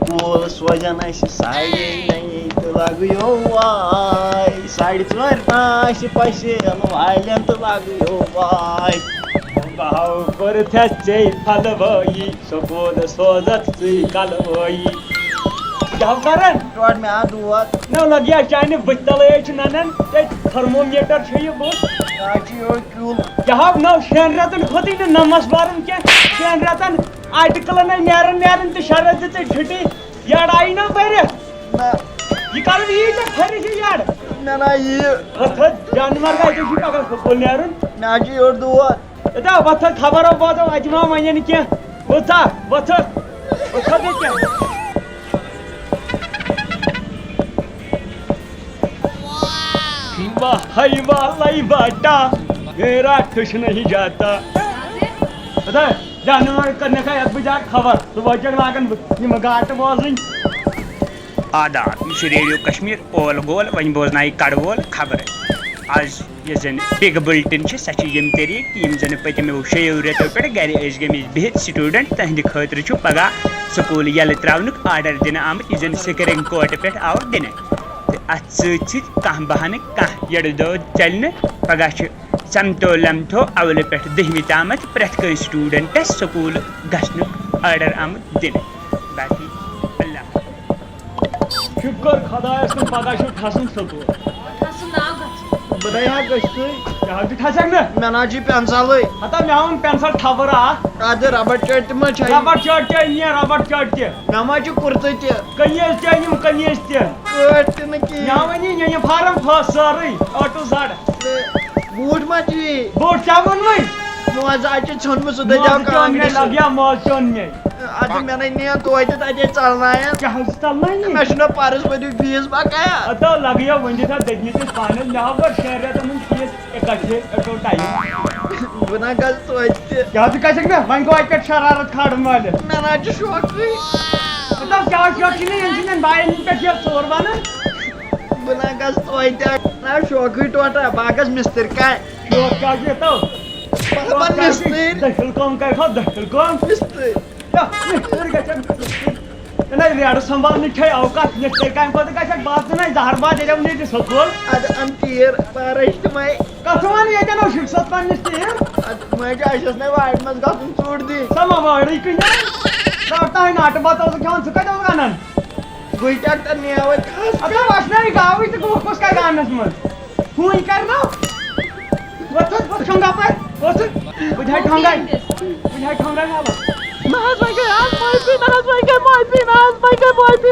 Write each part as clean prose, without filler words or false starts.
school سوزن ساڑے نئی تو لگو واے ساڑِ ژور تاش پشین والین تو لگو واے بہو کورت ژے پھلوٲیی سکول سوزت ژٕ کلوٲیی کیٛاہ کران ٹوٹ مےٚ آو دود نہ لگیا چانہِ بٕتھِ تلے چھُ ننان تھرمومیٹر چھُ یہِ بُتھ آج یہِ کیُل کیٛاہ نو 6 رٮ۪تن کھوٚتٕے نہٕ نمس برُن کینٛہہ 6 رٮ۪تن آٹِکلن نیران تہٕ 6 رٮ۪تھ دِژٕے چھُٹی یڑ آیی نا بٔرِتھ نہ یہ کرن یی ژےٚ کھرِ چھِ یڑ مےٚ نا یہِ وۄتھ جانور گژھِ چھُ پگہہ سکوٗل نیرُن مےٚ حظ چھُ یورٕ دود اتا وۄتھ خبرو بوزو اَتہِ ما وَنٮ۪ن کینٛہہ وۄتھا وۄتھ ییٚکیٛاہ واہ واہ باٹا میرا کچھ نہیں جاتا پتہ جانور کرنے کا ایک بجا خبر صبح چک لاگن یہ گاٹ بوزن آداب یہ ریڈیو کشمیر اول گول ون بوزنائی کڑ وول خبر آج یہ زن بگ بلٹن سہ یم طریقہ یم زن پتمو 6 رٮ۪تو پہ گھر گمت بہت سٹوڈنٹ تہند خاطر پگہ سکول یل ترونک آرڈر دن آمت یہ زن سکرنگ کوٹ پہ آو دن ات ست کھانا بہانہ کھانا یڑ دو چل پگہ سمتو لمتو اول پہ 10ویں تام پریت کن سٹوڈنٹس سکول گھن آرڈر آمت دن باقی اللہ شکر خدایس کن پگہ کھسن سکول بہٕ ہا گٔژھتٕے کیٛاہ کھسکھ نا مےٚ نہ حظ چھِ پٮ۪نسلٕے ہتا مےٚ اوٚن پٮ۪نسل خبر اَدٕ ربڑ چٲٹۍ تہِ ما چھےٚ ربڑ چٲٹۍ تہِ أنۍ مےٚ ربڑ چٲٹۍ تہِ مےٚ ما چھِ کُرتہٕ تہِ قمیٖض تہِ أنِم قمیٖض تہِ کٲٹۍ تہِ نہٕ کِہیٖنۍ مےٚ ؤنی یوٗنِفارم فٔس سٲرٕے A to Z بوٗٹھ ما چھُی بوٗٹھ کیٛاہ ووٚنوٕے موزٕ حظ چھُ ژھیوٚنمُت سُہ دٔپۍزیو کانٛگرِ لگیا موزٕ ژیوٚن مےٚ اَدٕ مےٚ نَے نِیَن توتہِ تَتہِ ژَلنایَن کیٛاہ حظ ژلنٲنی مےٚ چھُنہ پَرُس ؤریُک فیٖس بقایا ہتا لگیا وۄنۍ دِتھ اَتھ دٔگمٕتِس پانس مےٚ ہاو گۄڈٕ 6 رٮ۪تن ہُنٛد فیٖس اِکٹھے اٹو ٹایم بہٕ نہ گژھٕ توتہِ تہِ کیٛاہ ژٕ گژھکھ نا وۄنۍ گوٚو اَتہِ پٮ۪ٹھ شرارت کھالن وٲلِس مےٚ نہ حظ چھُ شوقٕے ہتا کیٛاہ شوق چھُے نہٕ ییٚمہِ سٕنٛدٮ۪ن باین پٮ۪ٹھ یہِ ژوٗر وَنان بہٕ نہ گژھٕ توتہِ نہ شوقٕے ٹوٹا بہٕ گژھٕ مِستٕرۍ کامہِ شوق کیٛاہ چھُ تو بہٕ مِستٕرۍ دٔچھِل کٲم کرِ کھۄتہٕ دٔچھِل کٲم مِستٕرۍ ریڑٕ سنبھالنٕچ چھے اوقات مِستٕرۍ کامہِ خٲطرٕ گژھکھ باتھ ژٕ زہر باد ییٚلہِ نیٖرِتھ سکوٗل اَدٕ اَن تیٖر پارٕچ تِمَے کَتھ ژٕ وَن ییٚتٮ۪ن اوس شِکسَت پنٛنِس تیٖر اَدٕ ماجہِ اَسہِ ٲس نَے وارِ منٛز گژھُن ژوٚٹ دِنۍ سۄ ما وٲرٕے کٕنۍ تۄہہِ ناٹہٕ بَتہٕ اوسُکھ کھٮ۪وان ژٕ کَتہِ اوسُکھ اَنان گُہۍ ٹریکٹر نیوے اَدٕ وَسنٲوِ گاوٕے تہٕ گُہہ کُس کَرِ گانَس منٛز ہوٗنۍ کَرنو وۄتھ ٹھۄنٛگا پَتہٕ وۄتھ بہٕ ہاے ٹھۄنٛگاے حالت نہ حظ وۄنۍ گٔے آز معٲفی نہ حظ وۄنۍ گٔے معٲفی نہ حظ وۄنۍ گٔے معٲفی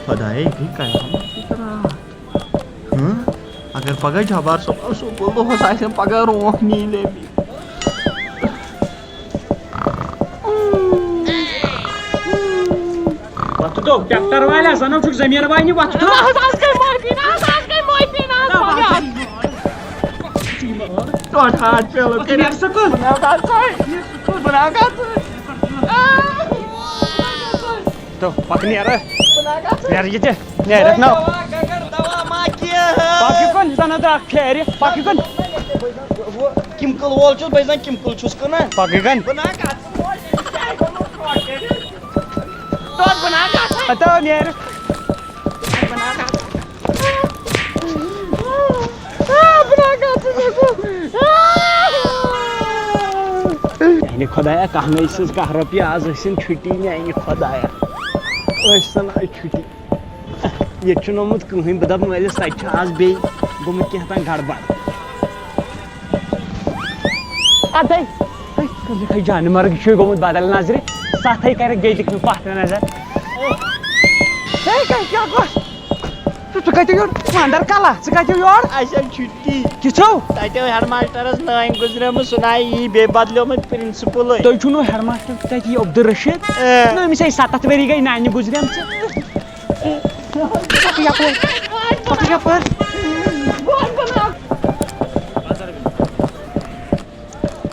خۄداے گٔے قیامت اگر پگہہ جبار صٲب سکوٗل دۄہس آسن پگہہ رونٛکھ نیٖلے وۄتھ تو ٹریکٹر والے زنو چھُکھ زٔمیٖن واینہِ وۄتھ تو نہ حظ آز گٔے معٲفی نہ حظ آز گٔے معٲفی نہ حظ ٹوٹھ ہاتھ پیوٚو نیرٕ سکوٗل بہٕ نہ گژھٕ تو پک نیر یہ نیرک نا دوا ما کینٛہہ پکہِ کُن زن اکھ پھیرِ پکہِ کُن کِمکل وول چھُس بہٕ زن کِمکل چھُس کٕنان پکہِ کُن بہٕ نہ گژھٕ بہٕ نہ گژھٕ ہتا نیر خدایا کہنے سٕنٛز کاہ رۄپیہِ آز ٲسِن چھُٹی میانہِ خدایا ٲسۍتن آز چھُٹی ییٚتہِ چھُنہٕ آمُت کٕہٕنۍ بہٕ دَپہٕ مٲلِس تَتہِ چھُ آز بیٚیہِ گوٚمُت کینٛہہ تام گڑبڑ اَدے جانمرگ چھُے گوٚمُت بدل نظرِ سَتھٕے کَرٮ۪کھ بیٚیہِ دِکھ نہٕ پتھ نظر کیٛاہ گوٚژھ ژٕ کَتہِ یور خانٛدر کلا ژٕ کَتہِ یور اَسہِ حظ چھُٹی کِژھو تَتہِ ہیڈ ماسٹرس نانۍ گُزریمٕژ سُہ ناے یی بیٚیہِ بدلیومُت پرنسپلٕے تُہۍ چھُو نہٕ ہیڈ ماسٹر تَتہِ یہِ عبدالرشیٖد نہٕ أمِس ہے 7 ؤری گٔے نانہِ گُزریمژٕ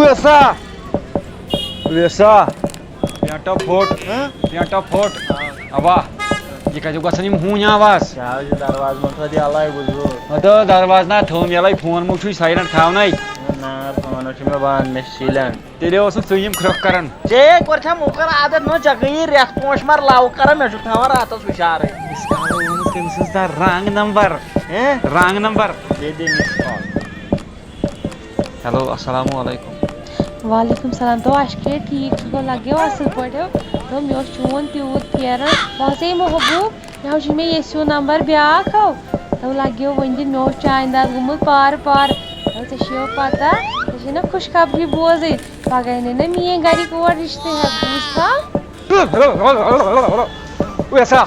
ویسا پیٹو پھوٹ ابا یہ کتو گژھان یم ہوٗنۍ آواز دروازٕ منٛز تھٲو دِ الگ بوٗزوٕ تو دروازٕ نا تھوٚوُم یَلَے فون مو چھُے سایلنٹ تھاونَے نا فونو چھُ مےٚ بنٛد مےٚ چھِ سیٖلینٛٹ تیٚلہِ اوسُکھ ژٕ یِم کھرٛکھ کران ژےٚ کوٚرتھا موقر عادت نہ ژےٚ گٔیی رٮ۪تھ پانٛژھ مر لَو کران مےٚ چھُکھ تھاوان راتس ہُشارے تٔمۍ سٕنٛز تا رانٛگ نمبر بیٚیہِ دِ مِس کال ہیلو السلام علیکم وعلیکم السلام تو اشکے ٹھیک چھُ لگیو اصل پٲٹھۍ تو مےٚ اوس چون تیوٗت پھیران بہٕ ہسا محبوٗب مےٚ چھُ مےٚ یسیو نمبر بیٛاکھ ہو تو لگیو وۄنۍ دِنۍ مےٚ اوس چانہِ داد گوٚمُت پارٕ ژےٚ چھِو پتہ ژےٚ چھے نا خوشخبری بوزٕنۍ پگاہ نہٕ نا میٲنۍ گرِکۍ اور رِشتہٕ ہٮ۪تھ بوٗزتھا ویسا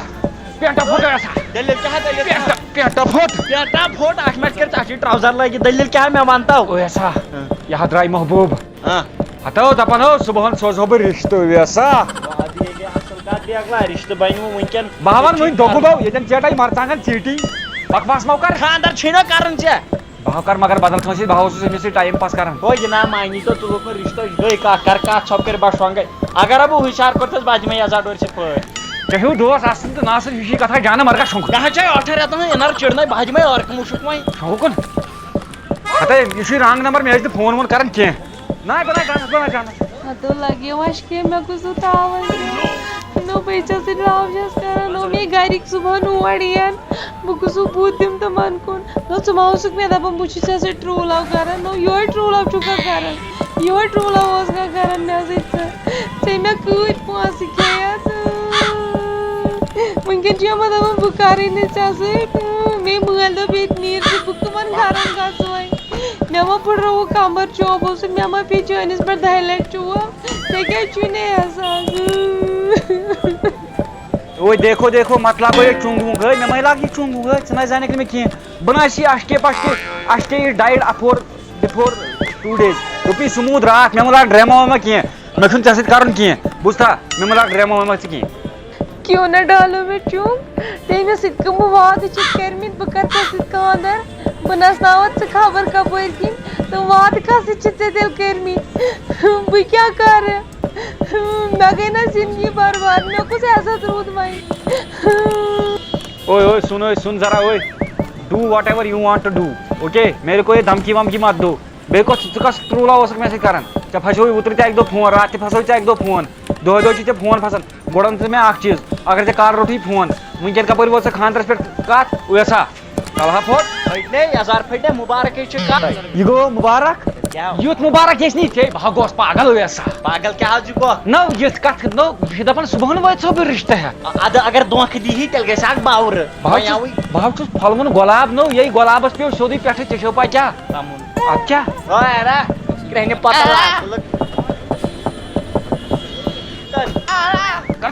پیٹا پھوٹ ویسا دٔلیٖل کیٛاہ دٔلیٖل پیٹا پھوٹ پیٹا پھوٚٹ اَتھ مےٚ کٔرِتھ اَتھ چھِ ٹرٛاوزر لٲگِتھ دٔلیٖل کیٛاہ مےٚ وَنتو ویسا یہ درٛاے محبوٗب ہاں ہتو دپان صبحن سوزہو بہٕ رِشتہٕ ویسا اَصٕل کَتھ بیٚگلا رِشتہٕ بَنہِ وۄنۍ وٕنکٮ۪ن بہٕ وَن وۄنۍ دوٚپُو ییٚتٮ۪ن ژیٹے مرژانٛگن ژیٖٹی بکواس مو کر خانٛدر چھُے نا کَرُن ژےٚ بہٕ کر مگر بدل کٲنٛسہِ سۭتۍ بہٕ اوسُس أمِس سۭتۍ ٹایم پاس کران ہو جِناب مانی تو ژٕ لوٚگ نہٕ رِشتہٕ گٔے کَتھ کر کَتھ ژھۄپ کٔرۍ بَس شۄنٛگَے اگر بہٕ ہُشار کوٚرتھَس بہٕ دِمے یَزار ڈورِ سۭتۍ پٲٹھۍ ژےٚ ہیوٗ دوس آسان تہٕ ناسن ہِشی کتھا جانہٕ مرگا شۄنٛگ مےٚ حظ چھے ٲٹھن رٮ۪تن ہٕنٛز اِنر چِڑنَے بہٕ دِمے ٲرکہٕ مُشُک وۄنۍ شۄنٛگُن ہتے یہِ چھُے رانٛگ نمبر مےٚ ٲسۍ نہٕ فون وون کران کینٛہہ نہ بناے گانس تو لگیو اشکے مےٚ گوٚژھ سُہ تھاوُن نو بہٕ چھَس سۭتۍ راو چھَس کران نو مےٚ گرِکۍ صُبحن اور یِن بہٕ گوٚژھُکھ بُتھ دِم تِمن کُن نو ژٕ ما اوسُکھ مےٚ دپان بہٕ چھُس ژےٚ سۭتۍ ٹرٛوٗ لَو کران نو یِہوے ٹرٛوٗ لَو چھُکھا کران یِہوے ٹرٛوٗ لَو اوسکھا کران مےٚ سۭتۍ ژٕ مےٚ کۭتۍ پونٛسہٕ کھیٚیَتھ وٕنکٮ۪ن چھِ یِمن دپان بہٕ کرٕے نہٕ ژےٚ سۭتۍ مے مٲلۍ دوٚپ ییٚتہِ نیٖر ژٕ بہٕ کٕمن گرن گژھٕ وۄنۍ مےٚ ما پھٕٹرووُکھ کمبر چوبو سۭتۍ مےٚ ما پیٚیہِ چٲنِس پٮ۪ٹھ 10 لَٹہِ چوب ژےٚ کیٛازِ چھُے نہٕ احساس اوے دیکھو دیکھو مت لاگو یہ چونٛگ وونٛگ ہے مےٚ مے لاگ یہ چونٛگ وونٛگ ہے ژٕ نَے زانکھ نہٕ مےٚ کینٛہہ بہٕ نَس یہِ اشکے یہِ ڈایِڈ بِفور 2 days دوٚپُے سموٗتھ راتھ مےٚ مہ لاگ ڈرٛاما واما کینٛہہ مےٚ چھُنہٕ ژےٚ سۭتۍ کرُن کینٛہہ بوٗزتھا مےٚ مہ لاگ ڈرٛاما واما ژٕ کینٛہہ کیوں نہ ڈالو مےٚ چونٛگ تٔمِس سۭتۍ کٕم وعدٕ چھِکھ کٔرمٕتۍ بہٕ کرٕ ژےٚ سۭتۍ خانٛدر بہٕ نژناوتھ ژٕ خبر کپٲرۍ کِنۍ تِم وعدٕ کَس سۭتۍ چھِ ژےٚ تیٚلہِ کٔرمٕتۍ بہٕ کیٛاہ کرٕ مےٚ گٔے نا زندگی برباد مےٚ کُس عزت روٗد وۄنۍ اوے سُن ذرا اوے do whatever you want to do okay میرے کو یہ دھمکی ومکی مت دو بیٚیہِ کۄس ٹروٗلا اوسُکھ مےٚ سۭتۍ کران ژےٚ پھسیوٕے اوترٕ تہِ اکہِ دۄہ فون راتھ تہِ پھسوٕے ژےٚ اکہِ دۄہ فون دۄہے چھِ ژےٚ فون پھسان گۄڈٕ وَن ژٕ مےٚ اکھ چیٖز اگر ژےٚ کالہٕ روٚٹُے فون وٕنکٮ۪ن کپٲرۍ ووت ژےٚ خانٛدرس پٮ۪ٹھ کتھ ویسا کلہا پھوٚٹ پھٔٹنے یزار پھٔٹنے مُبارکٕے چھِ کَتھ یہ گوٚو مُبارک یُتھ مُبارک گژھِ نہٕ ژےٚ بہٕ گوس پاگل ویسا پاگل کیٛاہ حظ چھُ گوٚو نو یِتھ کتھ نو یہِ چھِ دپان صُبحن وٲتۍ بہٕ رِشتہٕ ہٮ۪تھ اَدٕ اگر دھونٛکھٕ دِیی تیٚلہِ گژھِ اکھ باورٕ بہٕ چھُس پھۄلوُن گۄلاب نو یے گۄلابس پیٚو سیوٚدُے پٮ۪ٹھٕ ژےٚ چھو پاے کیٛاہ اتھ کیٛاہ کرٛہنہِ پتہٕ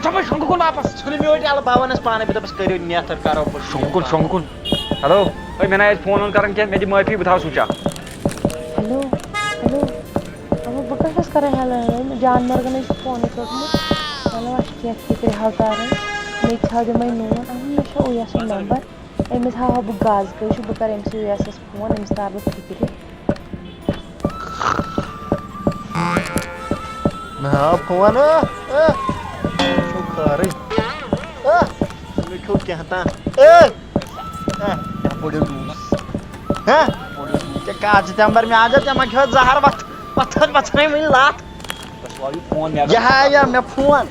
شۄنٛگہٕ کُن واپس ژھٕنہِ مےٚ وٕنۍ الہٕ بہٕ وَنس پانے بہٕ دَپس کٔرِو نٮ۪تھ کرو شۄنٛگہٕ کُن ہیلو ہے مےٚ نَے ٲسۍ فون وون کران کینٛہہ مےٚ دِ معٲفی بہٕ تھاو سُچ آف ہیلو بہٕ کَتھ چھَس کران ہیلو جان مرگن چھُ فونٕے کوٚرمُت ہیلو اشکے اَتھ فِکرِ ہاو کرٕنۍ مےٚ تہِ تھاو دِمَے نوٗن مےٚ چھُ اُویس سُنٛد نمبر أمِس ہاوہا بہٕ گز کٲشُر بہٕ کرٕ أمسٕے اُویسَس فون أمِس تار بہٕ فِکرِ مےٚ ہاو فون چھُو خٲرٕے مےٚ کھیوٚو کینٛہہ تام بٔڑِو ڈوٗس ژےٚ کَتھ سِتمبر مےٚ عادت ژےٚ ما کھیوٚوُتھ زہر وۄتھان وۄتھانٕے وٕنہِ لَتھ یہِ ہاویا مےٚ فون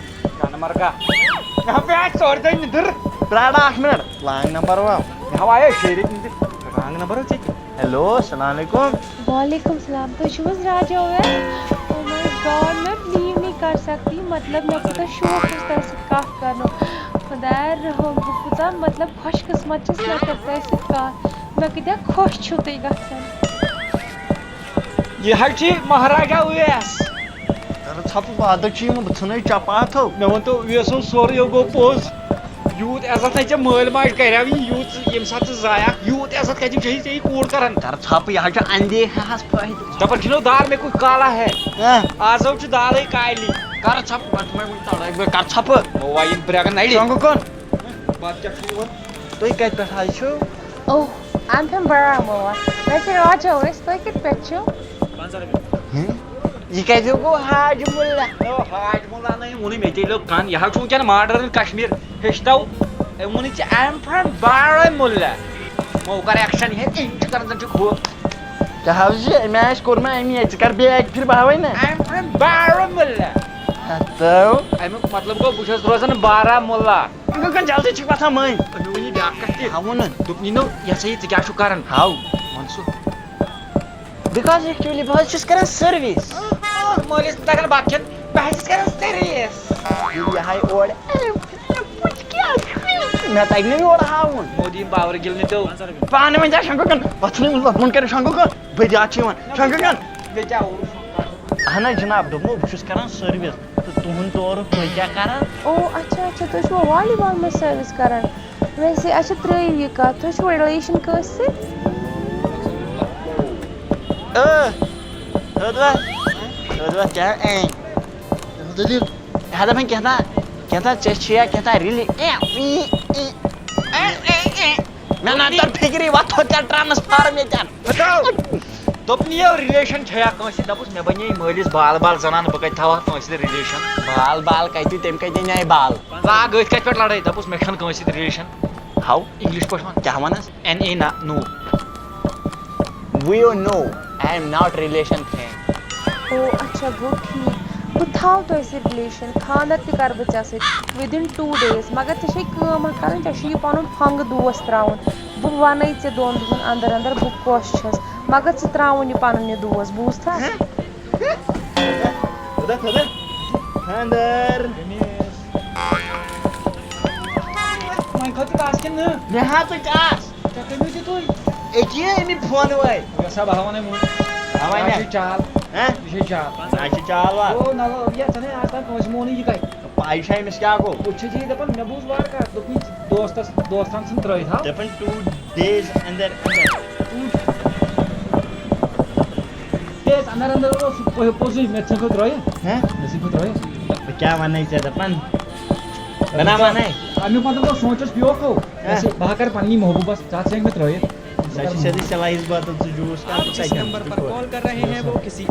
مرگا مےٚ ہاو پیٚٹھ ژورِ دۄہہِ نِدٕر پرٛارا اکھ مِنٹ لانٛگ نمبر وا مےٚ ہاو آیے شیٚیہِ ریٚتۍ نِدٕر رانٛگ نمبر حظ ژےٚ ہیلو السلام علیکم وعلیکم السلام تُہۍ چھِو حظ راجا اویس او ماے گاڈ میں بلیو نہیں کر سکتی مطلب مےٚ کوٗتاہ شوق اوس تۄہہِ سۭتۍ کَتھ کرنُک خۄدایا رحم بہٕ کوٗتاہ مطلب خۄش قٕسمت چھَس مےٚ کٔر تۄہہِ سۭتۍ کَتھ مےٚ کۭتیاہ خۄش چھِو تُہۍ گژھان یہِ حظ چھِ مہاراجا اویس کَرٕ ژھۄپہٕ وادٕ چھُ یِوان بہٕ ژھٕنَے چپاتھو مےٚ ؤنتو اویسُن سورُے گوٚو پوٚز یوٗت عزت ہے ژےٚ مٲلۍ ماجہِ کریو یہِ یوٗت ییٚمہِ ساتہٕ ژٕ زایکھ یوٗت عزت کَتہِ چھےٚ ژےٚ یہِ کوٗر کران کَرٕ ژھۄپہٕ یہِ حظ چھُ اندے ہس فٲیدٕ دپان چھِنو دال مےٚ کُس کالا ہے آزو چھُ دالٕے کالی کَرٕ ژھۄپہٕ پتہٕ وۄنۍ تڑٲے بہٕ کَرٕ ژھۄپہٕ بہٕ وایہِ یِم برٛٮ۪گن نَرِ شۄنٛگہٕ کُن پتہٕ کیٛاہ چھُ یِوان تُہۍ کَتہِ پٮ۪ٹھ حظ چھِو اوہ I'm from Baramoa ویسے راجا اویس تُہۍ کَتہِ پٮ۪ٹھ چھِو یہ کیسے گو حاج ملا حاج مولا نہیں وونی مے چلو کان یہ چھو کین ماڈرن کشمیر ہشتو وونی چ ایم فرام بارہمولہ مو کر ایکشن ہے کرن چ کھو کیا حافظ جی میں آج کور میں امی ژٕ کر بیٚیہِ اکہِ پھِرِ بہوے نا ایم فرام بارہمولہ تو امیُک مطلب گوٚو بہٕ چھُس روزان بارہمولہ جلدی چھُکھ وۄتھان مٔنٛزۍ مےٚ ؤنی بیٛاکھ کتھ تہِ ہاوُن نہٕ دوٚپنی نو یہِ ہسا یہِ ژٕ کیٛاہ چھُکھ کران ہاو وَن سُہ بِکاز ایکچُؤلی بہٕ حظ چھُس کران سٔروِس مٲلِس نہٕ تگان بتہٕ کھٮ۪ن بہٕ حظ چھُس کران سٔروِس یہِ ہاے اورٕ مےٚ تگہِ نہٕ یورٕ ہاوُن مودی پاور گِل تو پانہٕ ؤنۍ جا شنٛگو کن وۄتھُن کٔرِو شنٛگو کن بٔدیات چھِ یِوان شنٛگو کن بیٚیہِ کیٛاہ اہن حظ جناب دوٚپمو بہٕ چھُس کران سٔروِس تہٕ تُہُنٛد تورُک تُہۍ کیٛاہ کران او اچھا اچھا تُہۍ چھُوا والی بال منٛز سٔروِس کران ویسے اچھا ترٛٲیِو یہِ کَتھ تُہۍ چھُوا رِلیشن کٲنٛسہِ سۭتۍ کیٛاہ دَپان کینٛژھا ژےٚ چھِیا کینٛژھا رِلی مےٚ نہ تر فِکری وۄتھو ژےٚ ٹرانسفارم ییٚتٮ۪ن دوٚپنہِ یو رِلیشن چھیا کٲنٛسہِ دَپُس مےٚ بنے مٲلِس بال بال زنان بہٕ کتہِ تھاوہا کٲنٛسہِ سۭتۍ رِلیشن بال کَتہِ تٔمۍ کَتہِ اَنے بال لاگ أتھۍ کتہِ پٮ۪ٹھ لڑٲے دَپُس مےٚ چھَنہٕ کٲنٛسہِ سۭتۍ رِلیشن ہاو انگلش پٲٹھۍ وَن کیٛاہ وَنس and a no we you know I am not relation friend او اچھا گوٚو ٹھیٖک بہٕ تھاوٕ تۄہہِ سۭتۍ رِلیشن خانٛدر تہِ کرٕ بہٕ ژےٚ سۭتۍ وِدِن 2 days مگر ژےٚ چھے کٲم اکھ کرٕنۍ ژےٚ چھُے یہِ پنُن فنٛگہٕ دوس ترٛاوُن بہٕ وَنَے ژےٚ 2 دۄہن انٛدر انٛدر بہٕ کۄس چھَس مگر ژٕ ترٛاوُن یہِ پنُن یہِ دوس بوٗزتھا خانٛدر وۄنۍ کھٔژ ژٕ آس کِنہٕ نہٕ مےٚ ہاژٕکھ آس ژےٚ کٔمِو تہِ تُہۍ أکیاہ أمۍ فونہٕ وٲلۍ یۄسا بہٕ ہاونے مون ہاوے یہِ مےٚ چھِ چال یہِ چھِ چال اَسہِ چھِ چال وال او نہ یہِ ژھنٕے آز تام کٲنٛسہِ مونٕے یہِ کتہِ پاے چھا أمِس کیٛاہ گوٚو بہٕ چھُس یی دپان مےٚ بوٗز وارٕ کتھ دوٚپُن دوستن ژھٕن ترٲیِتھ ہاو دَپان 2 days انٛدر تیز انٛدر انٛدر اوس پوٚزُے مےٚ ژھٕن کھٔت ترٲیِتھ ہہ مےٚ ژھٕن کھٔت ترٲیِتھ بہٕ کیٛاہ وَنَے ژےٚ دَپان بہٕ نا وَنَے امیُک مطلب گوٚو سونٛچس پیوکھو بہٕ ہا کرٕ پننی محبوٗبس ژٕ ژھٕنکھ مےٚ ترٲیِتھ سۄ چھِ سیٚدٕے چلایس بادل ژٕ جوٗس آپ جس نمبر پر کال کر رہے ہیں وہ کسی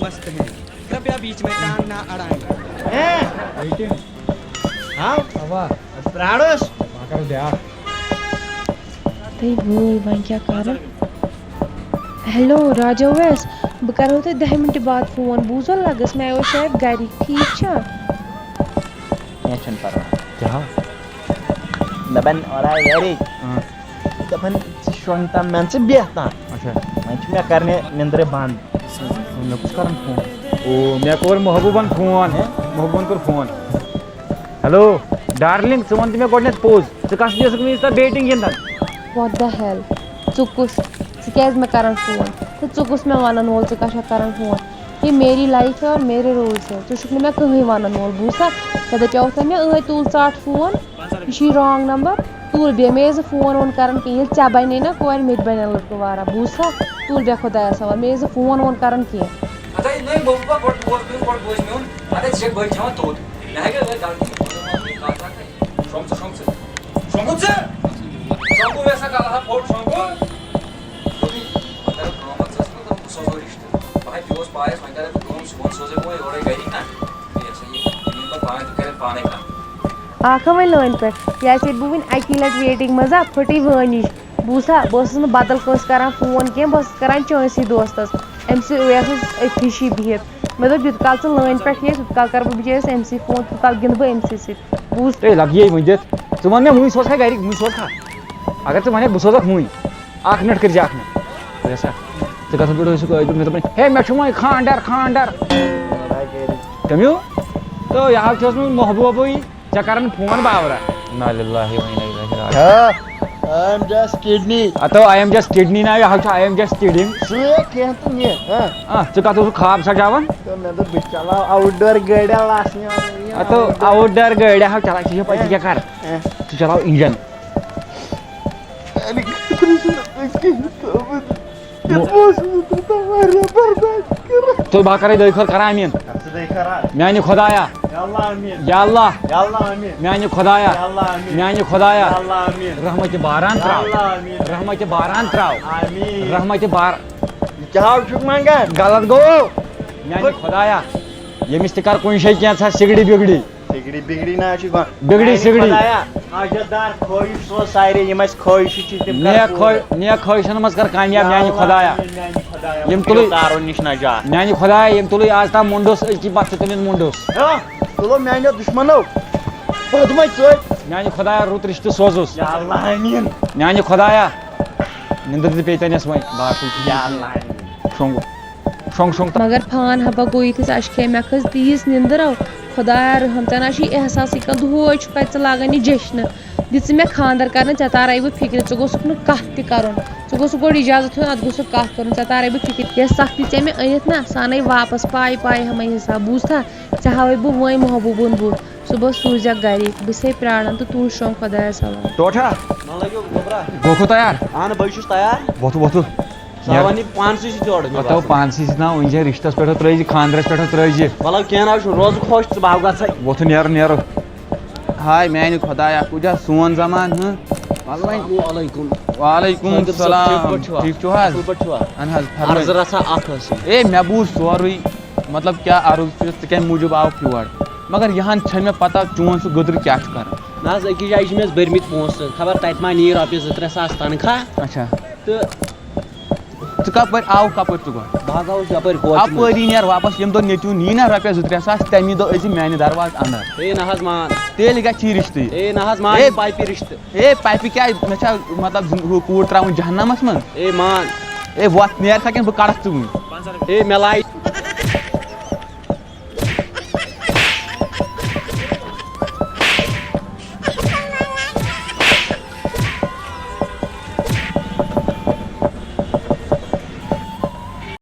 مست ہے کرپیا بیچ میں ٹانگ نہ اڑائیں ویٹِنٛگ ہاو اوا پرٛاڑُس بہٕ کرٕ بیٛاکھ تُہۍ وٲے وۄنۍ کیٛاہ کَرٕ ہیلو راجا ویس بہٕ کَرہو تۄہہِ 10 مِنٹہِ بعد فون بوٗزوا لگس مےٚ اوس شاید گرِکۍ ٹھیٖک چھا کینٛہہ چھُنہٕ پرواے کیٛاہ دَپان اورے گرِکۍ دَپان ژٕ شۄنٛگتان مان ژٕ بیٚہہ تام اچھا وۄنۍ چھِ مےٚ کَرنہِ نِندرٕ بنٛد مےٚ کُس کران فون او مےٚ کوٚر محبوٗبن فون محبوٗبن کوٚر فون ہیلو ڈارلِنٛگ ژٕ وَن تہٕ مےٚ گۄڈٕنٮ۪تھ پوٚز ژٕ کَس ٲسٕکھ وٕنِس تام بیٹِنٛگ گِنٛدان وات دَ ہٮ۪ل ژٕ کُس ژٕ کیٛازِ مےٚ کران فون تہٕ ژٕ کُس مےٚ وَنان وول ژٕ کَس چھَکھ کران فون یہ میری لایف ہے اور میرے رولس ہے ژٕ چھُکھ نہٕ مےٚ کٕہٕنۍ وَنان وول بوٗزتھا ژےٚ دَپیوتھا مےٚ تُل ژاٹ فون یہِ چھُے رانٛگ نمبر تُل بیٚیہِ مے ٲسۍ فون وون کران کینٛہہ ییٚلہِ ژےٚ بنے نا کورِ مےٚ تہِ بنن لٔڑکہٕ واریاہ بوٗزتھا تُل بیٚہہ خۄدایس حوال مے ٲسۍ فون وون کران کینٛہہ آکھا وۄنۍ لٲنہِ پٮ۪ٹھ یہِ آسہِ ییٚتہِ بہٕ وٕنہِ اَکی لَٹہِ ویٹِنٛگ منٛز پھٕٹٕے وٲنِج بوٗزتھا بہٕ ٲسٕس نہٕ بدل کٲنٛسہِ کران فون کینٛہہ بہٕ ٲسٕس کران چٲنٛسٕے دوستس أمۍ سۭتۍ یہِ ٲسٕس أتھۍ ہِشی بِہِتھ مےٚ دوٚپ یوٗت کال ژٕ لٲنہِ پٮ۪ٹھ ییٚیہِ تیوٗت کال کرٕ بہٕ بِچٲرِس أمسٕے فون تیوٗت کال گِنٛدٕ بہٕ أمسٕے سۭتۍ بوٗز ہے لگہِ یے وۄنۍ دِتھ ژٕ وَن مےٚ وٕنۍ سوزکھا گرِکۍ وٕنۍ سوزکھا اگر ژٕ وَنکھ بہٕ سوزکھ وٕنۍ 1 مِنٹ کٔرۍ زِ 1 مِنٹ بوٗزتھا ژٕ کَتھ پٮ۪ٹھ ٲسِکھ مےٚ دوٚپ ہے مےٚ چھُ وۄنۍ خانٛدر کٔمیو تہٕ یہِ حظ چھُ اوسمُت محبوٗبٕے ژےٚ کران فون بابرا تو آی ایم جسٹ کِڈنی نا یہِ حظ چھُ آی ایم جسٹ کِڈِنٛگ ژٕ کَتھ اوسُکھ خواب سجاوان مےٚ دوٚپ بہٕ چلاو آوُٹ ڈور گٲڑیٛا لاسنہِ تو آوُٹ ڈور گٲڑۍ ہاو چلاو ژےٚ چھےٚ پَے ژٕ کیٛاہ کر ژٕ چلاو اِنجن تہٕ بہٕ کرے دۄیہِ خٲر کران امیٖن میانہِ خۄدایا یا اللہ میانہِ خۄدایا میانہِ خۄدایا رحمتہِ باران تراو رحمتہِ باران تراو رحمتہِ بار کیٛاہ چھُکھ منٛگان غلط گوٚو میانہِ خۄدایا ییٚمِس تہِ کر کُنہِ جایہِ کینٛژھا سِگڑی بِگڑی بِگڑی بِگڑی نہ چھُ بِگڑی سِگڑی حاجتدار خٲہِش سوز سارے یِم اَسہِ خٲہِشہِ چھِ تِم نیک خٲہِشن منٛز کر کامیاب میانہِ خۄدایا یِم تُلٕے کارو نِش نجات میانہِ خۄدایا یِم تُلٕے آز تام مُنڈوس أزکی پتہٕ چھِ تُلٕنۍ مُنڈوس تُلو میانیو دُشمنو پٔدمٕے ژٔٹۍ میانہِ خۄدایا رُت رِشتہٕ سوزُس یا اللہ آمیٖن میانہِ خۄدایا نِندٕر تہِ پیٚیہِ تٔنِس وۄنۍ باقٕے یا اللہ شۄنٛگ شۄنٛگ شۄنٛگ مگر فان ہبا گوٚو یِتھِس اَشکھے مےٚ کھٔژ تیٖژ نِندٕر خۄدایا رحم ژےٚ نہ چھُے احساسٕے کانٛہہ دۄہَے چھُ کَتہِ ژٕ لاگان یہِ جیٚشنہٕ دِژٕ مےٚ خانٛدر کرنہٕ ژےٚ تارے بہٕ فِکرِ ژٕ گوٚژھُکھ نہٕ کَتھ تہِ کَرُن ژٕ گوٚژھُکھ گۄڈٕ اِجازت ہیوٚن اَدٕ گوٚژھُکھ کَتھ کَرُن ژےٚ تارے بہٕ فِکرِ یۄس سختی ژےٚ مےٚ أنِتھ نا سۄ اَنَے واپس پاے ہمے حِساب بوٗزتھا ژےٚ ہاوَے بہٕ وۄنۍ محبوٗبُن بُتھ صُبحس سوٗزٮ۪کھ گَرِکۍ بہٕ چھسے پیاران تہٕ تُل شۄنٛگ خۄدایَس حوالہٕ ٹوٹھا لگیو گوبرا گوٚو تیار اہن بہٕ چھُس تیار وۄتھُو وۄتھُو ساوانی پانسٕے چھِ جوڑ پتہٕ پانسٕے سۭتۍ نا وٕنۍ چھِ رِشتس پٮ۪ٹھ ترٲیزِ خانٛدرس پٮ۪ٹھ ترٲیزِ وَلو کینٛہہ نہ چھُ روزٕ خۄش ژٕ بہٕ گژھے وۄتھُو نیرو نیرو ہاے میانہِ خۄدایا کۭتیاہ سون زمان وعلیکُم وعلیکُم السلام ٹھیٖک چھِو حظ اہن حظ عرض رژھا اکھ ٲسۍ اے مےٚ بوٗز سورُے مطلب کیٛاہ عرض چھُ ژٕ کَمہِ موٗجوٗب آوُکھ یور مگر یِہن چھَنہٕ مےٚ پتہ چون سُہ گٔدٕر کیٛاہ چھُ کران نہ حظ أکِس جایہِ چھِ مےٚ بٔرمٕتۍ پونٛسہٕ خبر تَتہِ ما نیی رۄپیہِ 2-3 ساس تنخواہ اچھا تہٕ ژٕ کپٲرۍ آوُکھ کپٲرۍ ژٕ گۄڈٕ بہٕ حظ آوُس یپٲرۍ کوچہِ منٛز اپٲری نیر واپس ییٚمہِ دۄہ نیٚچوٗ نی نا رۄپیس 2-3 ساس تَمی دۄہ ٲسۍ میانہِ درواز انٛدر ہے نہ حظ مان تیٚلہِ گژھِ رِشتہٕ ہے نہ حظ مان ہے پایپہِ رِشتہٕ اے پایپہِ کیٛاہ مےٚ چھا مطلب ہُہ کوٗر ترٛاوٕنۍ جہنمس منٛز ہے مان اے وۄتھ نیر سا کِنہٕ بہٕ کڑکھ ژٕ وٕنۍ ہے مےٚ لایہِ